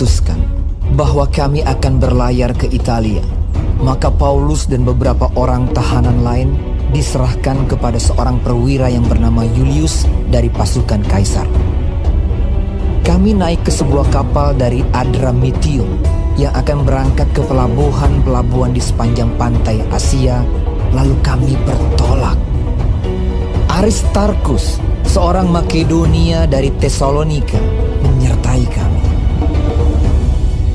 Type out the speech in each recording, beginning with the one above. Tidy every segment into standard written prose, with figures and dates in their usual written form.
memutuskan bahwa kami akan berlayar ke Italia, maka Paulus dan beberapa orang tahanan lain diserahkan kepada seorang perwira yang bernama Julius dari pasukan Kaisar. Kami naik ke sebuah kapal dari Adramyttium yang akan berangkat ke pelabuhan-pelabuhan di sepanjang pantai Asia, lalu kami bertolak. Aristarkus, seorang Makedonia dari Tesalonika, menyertai kami.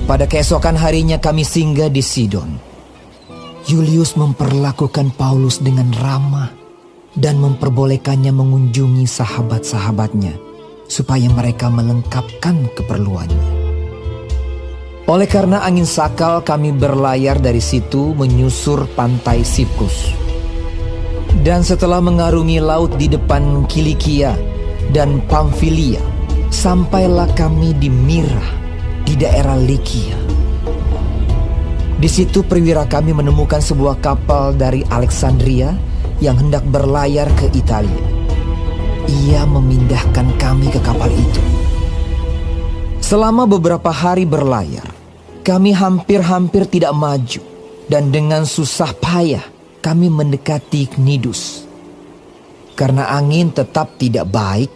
Pada keesokan harinya kami singgah di Sidon. Julius memperlakukan Paulus dengan ramah dan memperbolehkannya mengunjungi sahabat-sahabatnya supaya mereka melengkapkan keperluannya. Oleh karena angin sakal, kami berlayar dari situ menyusur pantai Siprus. Dan setelah mengarungi laut di depan Kilikia dan Pamfilia, sampailah kami di Mira di daerah Likia. Di situ perwira kami menemukan sebuah kapal dari Alexandria yang hendak berlayar ke Italia. Ia memindahkan kami ke kapal itu. Selama beberapa hari berlayar, kami hampir-hampir tidak maju, dan dengan susah payah kami mendekati Knidus. Karena angin tetap tidak baik,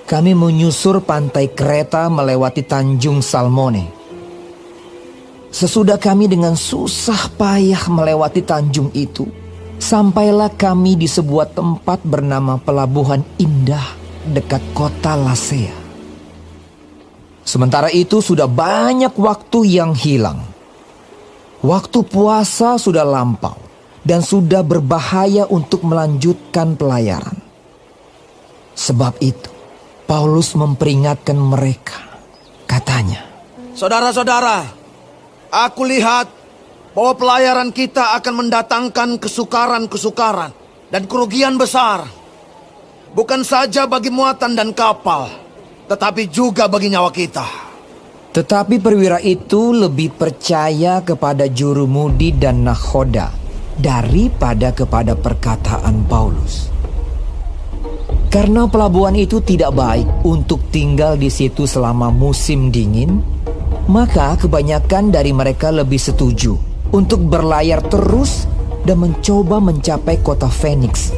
kami menyusur pantai Kreta melewati Tanjung Salmone. Sesudah kami dengan susah payah melewati tanjung itu, sampailah kami di sebuah tempat bernama Pelabuhan Indah dekat kota Lasea. Sementara itu sudah banyak waktu yang hilang. Waktu puasa sudah lampau dan sudah berbahaya untuk melanjutkan pelayaran. Sebab itu, Paulus memperingatkan mereka. Katanya, "Saudara-saudara, aku lihat bahwa pelayaran kita akan mendatangkan kesukaran-kesukaran dan kerugian besar. Bukan saja bagi muatan dan kapal, tetapi juga bagi nyawa kita." Tetapi perwira itu lebih percaya kepada jurumudi dan nakhoda daripada kepada perkataan Paulus. Karena pelabuhan itu tidak baik untuk tinggal di situ selama musim dingin, maka kebanyakan dari mereka lebih setuju untuk berlayar terus dan mencoba mencapai kota Phoenix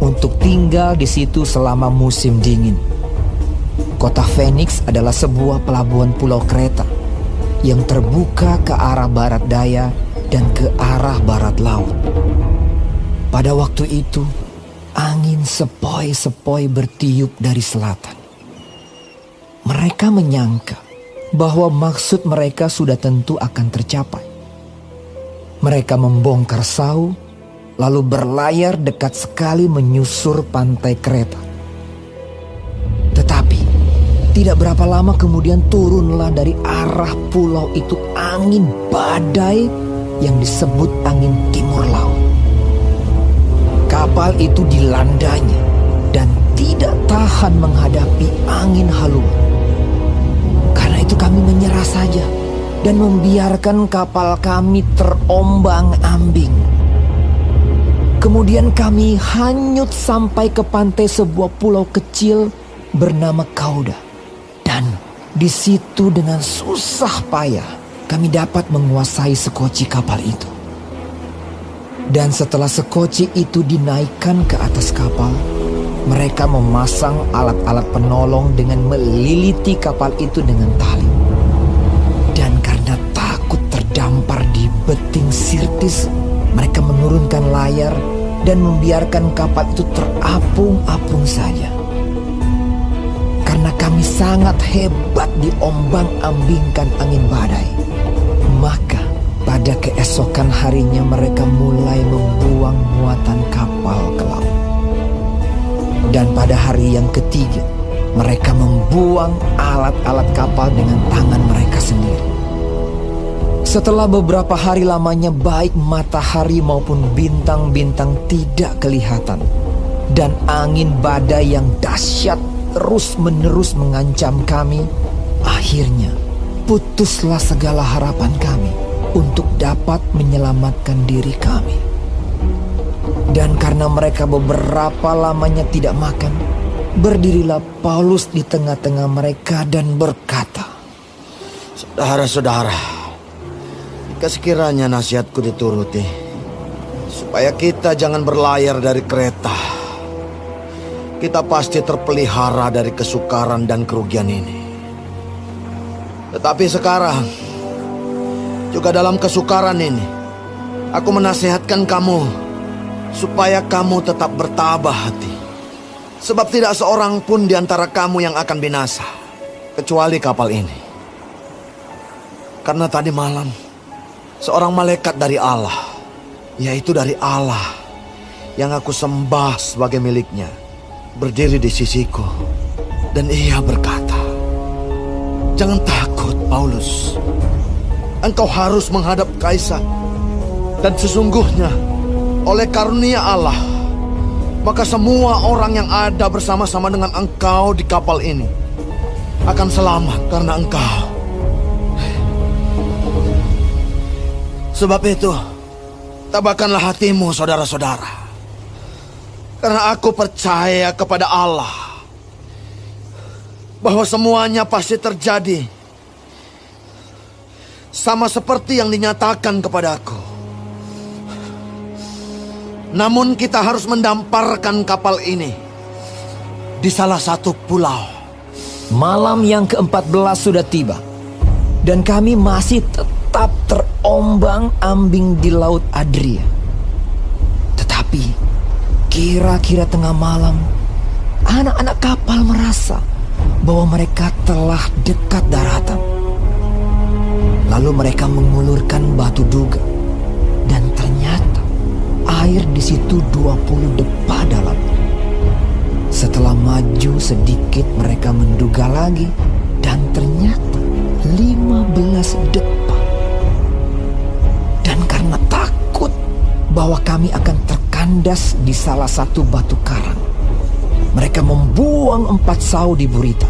untuk tinggal di situ selama musim dingin. Kota Phoenix adalah sebuah pelabuhan pulau Kreta yang terbuka ke arah barat daya dan ke arah barat laut. Pada waktu itu, angin sepoi-sepoi bertiup dari selatan. Mereka menyangka bahwa maksud mereka sudah tentu akan tercapai. Mereka membongkar sau, lalu berlayar dekat sekali menyusur pantai Kreta. Tetapi, tidak berapa lama kemudian turunlah dari arah pulau itu angin badai yang disebut angin timur laut. Kapal itu dilandanya dan tidak tahan menghadapi angin haluan. Karena itu kami menyerah saja dan membiarkan kapal kami terombang-ambing. Kemudian kami hanyut sampai ke pantai sebuah pulau kecil bernama Kauda. Dan di situ dengan susah payah kami dapat menguasai sekoci kapal itu. Dan setelah sekoci itu dinaikkan ke atas kapal, mereka memasang alat-alat penolong dengan meliliti kapal itu dengan tali. Dan karena takut terdampar di beting Sirtis, mereka menurunkan layar dan membiarkan kapal itu terapung-apung saja. Karena kami sangat hebat diombang-ambingkan angin badai, maka pada keesokan harinya mereka mulai membuang muatan kapal ke laut. Dan pada hari yang ketiga, mereka membuang alat-alat kapal dengan tangan mereka sendiri. Setelah beberapa hari lamanya baik matahari maupun bintang-bintang tidak kelihatan, dan angin badai yang dahsyat terus-menerus mengancam kami, akhirnya putuslah segala harapan kami untuk dapat menyelamatkan diri kami. Dan karena mereka beberapa lamanya tidak makan, berdirilah Paulus di tengah-tengah mereka dan berkata, Saudara-saudara, jika sekiranya nasihatku dituruti, supaya kita jangan berlayar dari kereta, kita pasti terpelihara dari kesukaran dan kerugian ini. Tetapi sekarang, juga dalam kesukaran ini, aku menasihatkan kamu supaya kamu tetap bertabah hati. Sebab tidak seorang pun di antara kamu yang akan binasa, kecuali kapal ini. Karena tadi malam, seorang malaikat dari Allah, yaitu dari Allah yang aku sembah sebagai miliknya, berdiri di sisiku. Dan ia berkata, "Jangan takut, Paulus. Engkau harus menghadap Kaisar. Dan sesungguhnya, oleh karunia Allah, maka semua orang yang ada bersama-sama dengan engkau di kapal ini akan selamat karena engkau. Sebab itu, tabahkanlah hatimu, saudara-saudara. Karena aku percaya kepada Allah bahwa semuanya pasti terjadi sama seperti yang dinyatakan kepadaku. Namun kita harus mendamparkan kapal ini di salah satu pulau." Malam yang ke-14 sudah tiba, dan kami masih tetap terombang-ambing di Laut Adria. Tetapi kira-kira tengah malam, anak-anak kapal merasa bahwa mereka telah dekat daratan. Lalu mereka mengulurkan batu duga, dan ternyata air di situ 20 depa dalam. Setelah maju sedikit, mereka menduga lagi, dan ternyata 15 depa. Dan karena takut bahwa kami akan terkandas di salah satu batu karang, mereka membuang 4 sau di Burita.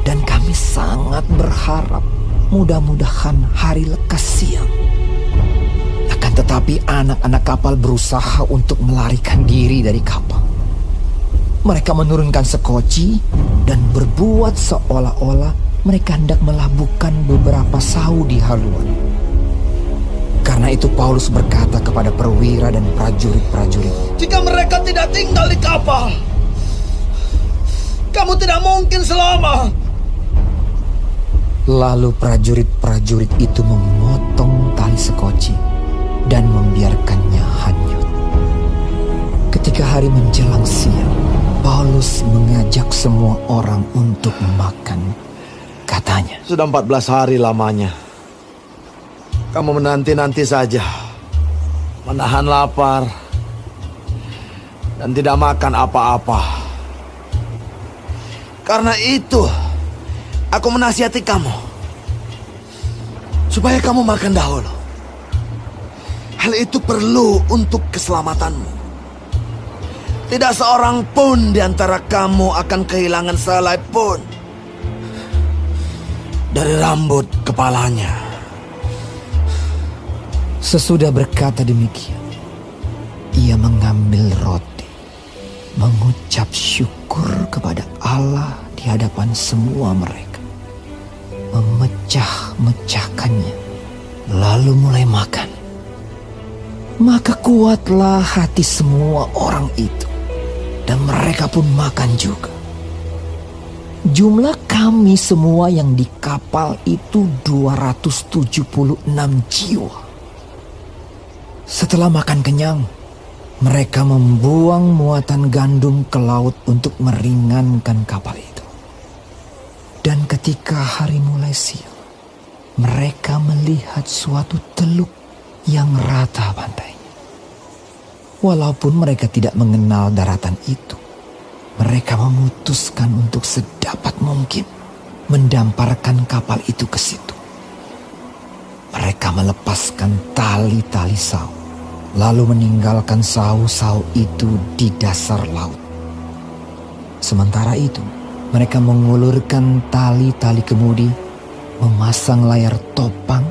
Dan kami sangat berharap mudah-mudahan hari lekas siang. Akan tetapi anak-anak kapal berusaha untuk melarikan diri dari kapal. Mereka menurunkan sekoci dan berbuat seolah-olah mereka hendak melabuhkan beberapa sau di haluan. Karena itu Paulus berkata kepada perwira dan prajurit-prajurit, "Jika mereka tidak tinggal di kapal, kamu tidak mungkin selamat." Lalu prajurit-prajurit itu memotong tali sekoci dan membiarkannya hanyut. Ketika hari menjelang siang, Paulus mengajak semua orang untuk makan. Katanya, "Sudah 14 hari lamanya kamu menanti-nanti saja, menahan lapar, dan tidak makan apa-apa. Karena itu, aku menasihati kamu, supaya kamu makan dahulu. Hal itu perlu untuk keselamatanmu. Tidak seorang pun di antara kamu akan kehilangan sehelai pun dari rambut kepalanya." sesudah berkata demikian, ia mengambil roti, mengucap syukur kepada Allah di hadapan semua mereka, memecah-mecahkannya, lalu mulai makan. Maka kuatlah hati semua orang itu, dan mereka pun makan juga. Jumlah kami semua yang di kapal itu 276 jiwa. Setelah makan kenyang, mereka membuang muatan gandum ke laut untuk meringankan kapal itu. Dan ketika hari mulai siang, mereka melihat suatu teluk yang rata pantainya. Walaupun mereka tidak mengenal daratan itu, mereka memutuskan untuk sedapat mungkin mendamparkan kapal itu ke situ. Mereka melepaskan tali-tali sau, lalu meninggalkan sau-sau itu di dasar laut. Sementara itu, mereka mengulurkan tali-tali kemudi, memasang layar topang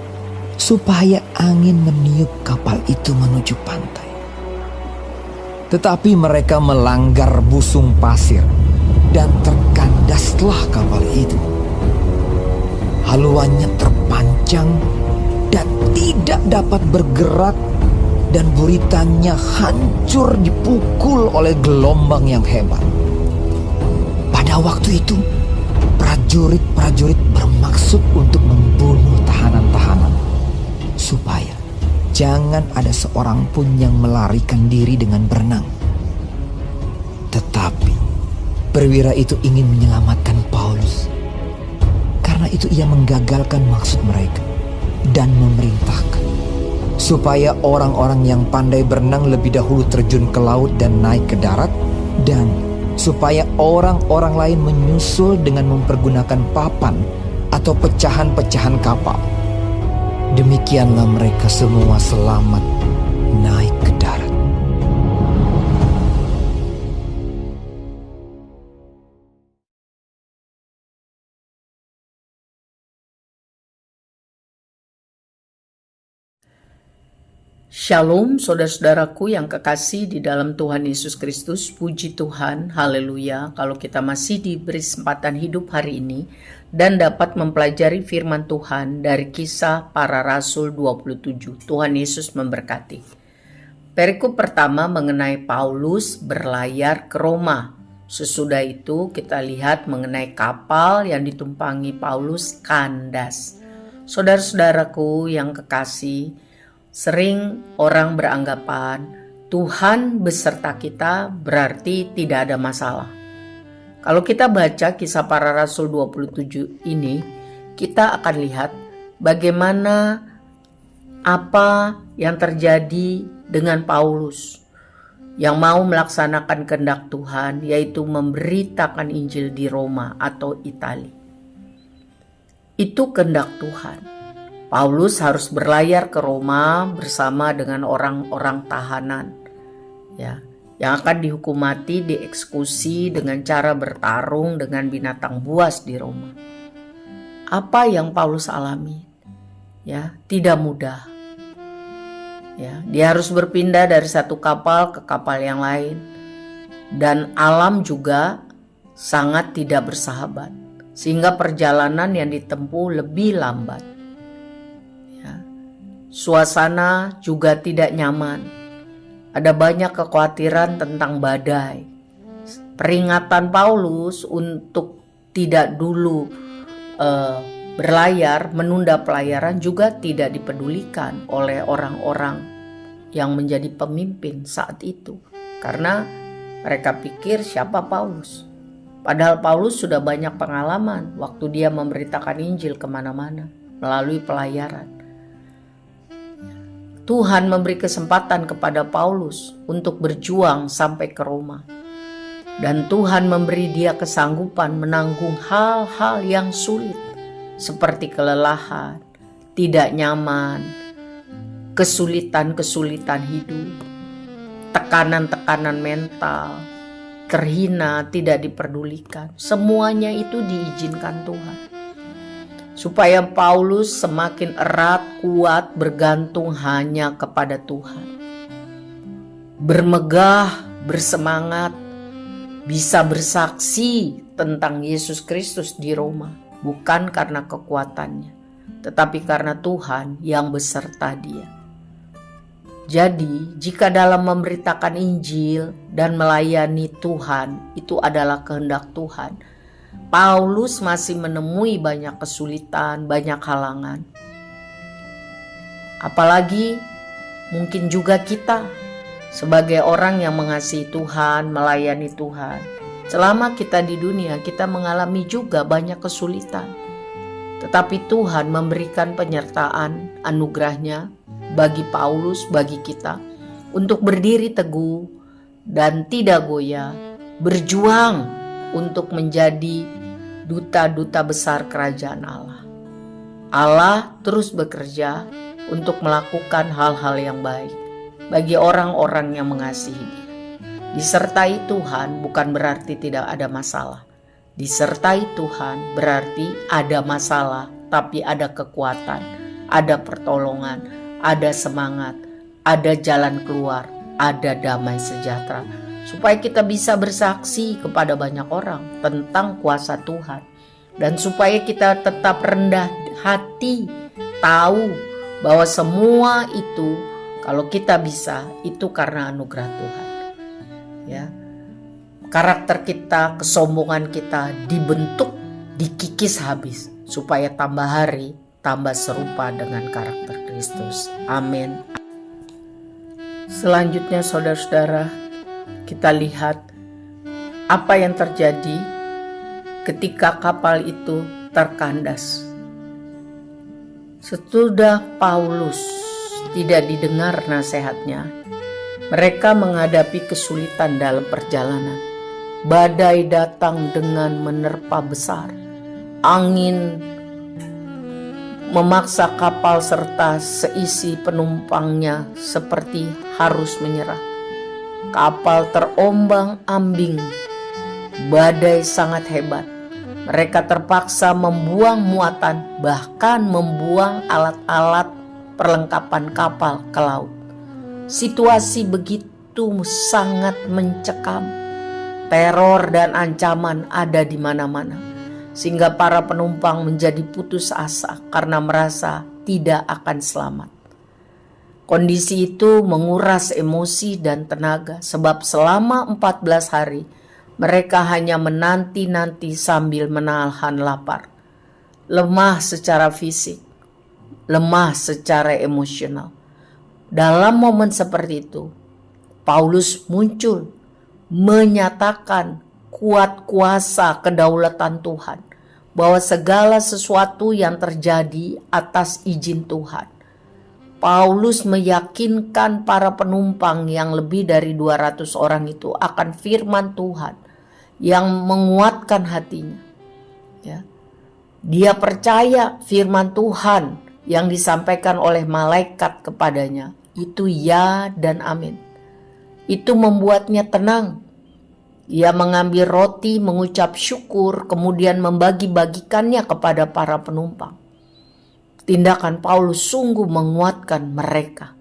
supaya angin meniup kapal itu menuju pantai. Tetapi mereka melanggar busung pasir dan terkandaslah kapal itu. Haluannya terpancang dan tidak dapat bergerak, dan buritannya hancur dipukul oleh gelombang yang hebat. Pada waktu itu, prajurit-prajurit bermaksud untuk membunuh tahanan-tahanan, supaya jangan ada seorang pun yang melarikan diri dengan berenang. Tetapi perwira itu ingin menyelamatkan Paulus. Karena itu ia menggagalkan maksud mereka dan memerintahkan supaya orang-orang yang pandai berenang lebih dahulu terjun ke laut dan naik ke darat, dan supaya orang-orang lain menyusul dengan mempergunakan papan atau pecahan-pecahan kapal. Demikianlah mereka semua selamat naik ke darat. Shalom saudara-saudaraku yang kekasih di dalam Tuhan Yesus Kristus. Puji Tuhan, haleluya. Kalau kita masih diberi kesempatan hidup hari ini dan dapat mempelajari firman Tuhan dari Kisah Para Rasul 27. Tuhan Yesus memberkati. Perikop pertama mengenai Paulus berlayar ke Roma. Sesudah itu kita lihat mengenai kapal yang ditumpangi Paulus kandas. Saudara-saudaraku yang kekasih, sering orang beranggapan Tuhan beserta kita berarti tidak ada masalah. Kalau kita baca Kisah Para Rasul 27 ini, kita akan lihat bagaimana apa yang terjadi dengan Paulus yang mau melaksanakan kehendak Tuhan, yaitu memberitakan Injil di Roma atau Italia. Itu kehendak Tuhan. Paulus harus berlayar ke Roma bersama dengan orang-orang tahanan, ya, yang akan dihukum mati, dieksekusi dengan cara bertarung dengan binatang buas di Roma. Apa yang Paulus alami? Ya, tidak mudah. Ya, dia harus berpindah dari satu kapal ke kapal yang lain, dan alam juga sangat tidak bersahabat, sehingga perjalanan yang ditempuh lebih lambat. Suasana juga tidak nyaman. Ada banyak kekhawatiran tentang badai. Peringatan Paulus untuk tidak dulu berlayar, menunda pelayaran juga tidak dipedulikan oleh orang-orang yang menjadi pemimpin saat itu. Karena mereka pikir siapa Paulus. Padahal Paulus sudah banyak pengalaman waktu dia memberitakan Injil kemana-mana melalui pelayaran. Tuhan memberi kesempatan kepada Paulus untuk berjuang sampai ke Roma. Dan Tuhan memberi dia kesanggupan menanggung hal-hal yang sulit, seperti kelelahan, tidak nyaman, kesulitan-kesulitan hidup, tekanan-tekanan mental, terhina, tidak diperdulikan. Semuanya itu diizinkan Tuhan, supaya Paulus semakin erat, kuat, bergantung hanya kepada Tuhan. Bermegah, bersemangat, bisa bersaksi tentang Yesus Kristus di Roma. Bukan karena kekuatannya, tetapi karena Tuhan yang beserta dia. Jadi, jika dalam memberitakan Injil dan melayani Tuhan, itu adalah kehendak Tuhan, Paulus masih menemui banyak kesulitan, banyak halangan. Apalagi mungkin juga kita sebagai orang yang mengasihi Tuhan, melayani Tuhan. Selama kita di dunia, kita mengalami juga banyak kesulitan. Tetapi Tuhan memberikan penyertaan anugerahnya bagi Paulus, bagi kita, untuk berdiri teguh dan tidak goyah, berjuang untuk menjadi duta-duta besar kerajaan Allah. Allah terus bekerja untuk melakukan hal-hal yang baik bagi orang-orang yang mengasihi Dia. Disertai Tuhan bukan berarti tidak ada masalah. Disertai Tuhan berarti ada masalah, tapi ada kekuatan, ada pertolongan, ada semangat, ada jalan keluar, ada damai sejahtera. Supaya kita bisa bersaksi kepada banyak orang tentang kuasa Tuhan Dan supaya kita tetap rendah hati, tahu bahwa semua itu kalau kita bisa itu karena anugerah Tuhan. Ya. Karakter kita, kesombongan kita dibentuk, dikikis habis supaya tambah hari tambah serupa dengan karakter Kristus. Amin. Selanjutnya saudara-saudara, kita lihat apa yang terjadi ketika kapal itu terkandas. Sesudah Paulus tidak didengar nasihatnya, mereka menghadapi kesulitan dalam perjalanan. Badai datang dengan menerpa besar. Angin memaksa kapal serta seisi penumpangnya seperti harus menyerah. Kapal terombang-ambing. Badai sangat hebat. Mereka terpaksa membuang muatan, bahkan membuang alat-alat perlengkapan kapal ke laut. Situasi begitu sangat mencekam. Teror dan ancaman ada di mana-mana, sehingga para penumpang menjadi putus asa karena merasa tidak akan selamat. Kondisi itu menguras emosi dan tenaga, sebab selama 14 hari mereka hanya menanti-nanti sambil menahan lapar. Lemah secara fisik, lemah secara emosional. Dalam momen seperti itu, Paulus muncul menyatakan kuat kuasa kedaulatan Tuhan, bahwa segala sesuatu yang terjadi atas izin Tuhan. Paulus meyakinkan para penumpang yang lebih dari 200 orang itu akan firman Tuhan yang menguatkan hatinya. Ya. Dia percaya firman Tuhan yang disampaikan oleh malaikat kepadanya itu ya dan amin. Itu membuatnya tenang. Ia mengambil roti, mengucap syukur, kemudian membagi-bagikannya kepada para penumpang. Tindakan Paulus sungguh menguatkan mereka.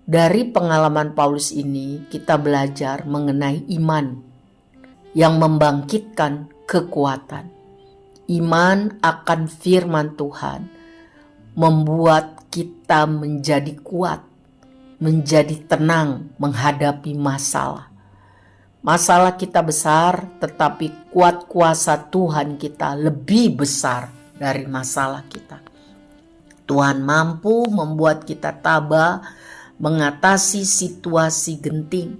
Dari pengalaman Paulus ini, kita belajar mengenai iman yang membangkitkan kekuatan. Iman akan firman Tuhan membuat kita menjadi kuat, menjadi tenang menghadapi masalah. Masalah kita besar, tetapi kuat kuasa Tuhan kita lebih besar dari masalah kita. Tuhan mampu membuat kita tabah mengatasi situasi genting.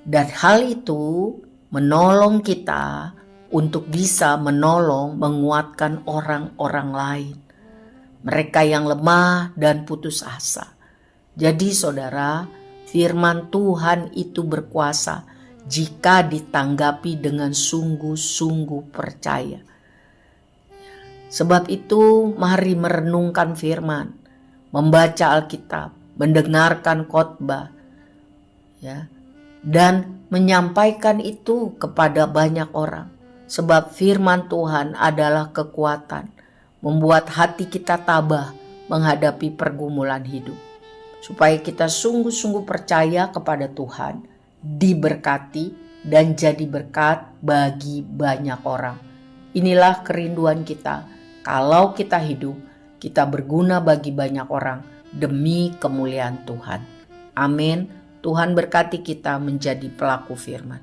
Dan hal itu menolong kita untuk bisa menolong, menguatkan orang-orang lain. Mereka yang lemah dan putus asa. Jadi saudara, firman Tuhan itu berkuasa jika ditanggapi dengan sungguh-sungguh percaya. Sebab itu mari merenungkan firman, membaca Alkitab, mendengarkan khotbah, ya, dan menyampaikan itu kepada banyak orang. Sebab firman Tuhan adalah kekuatan, membuat hati kita tabah menghadapi pergumulan hidup. Supaya kita sungguh-sungguh percaya kepada Tuhan, diberkati dan jadi berkat bagi banyak orang. Inilah kerinduan kita. Kalau kita hidup, kita berguna bagi banyak orang demi kemuliaan Tuhan. Amin. Tuhan berkati kita menjadi pelaku firman.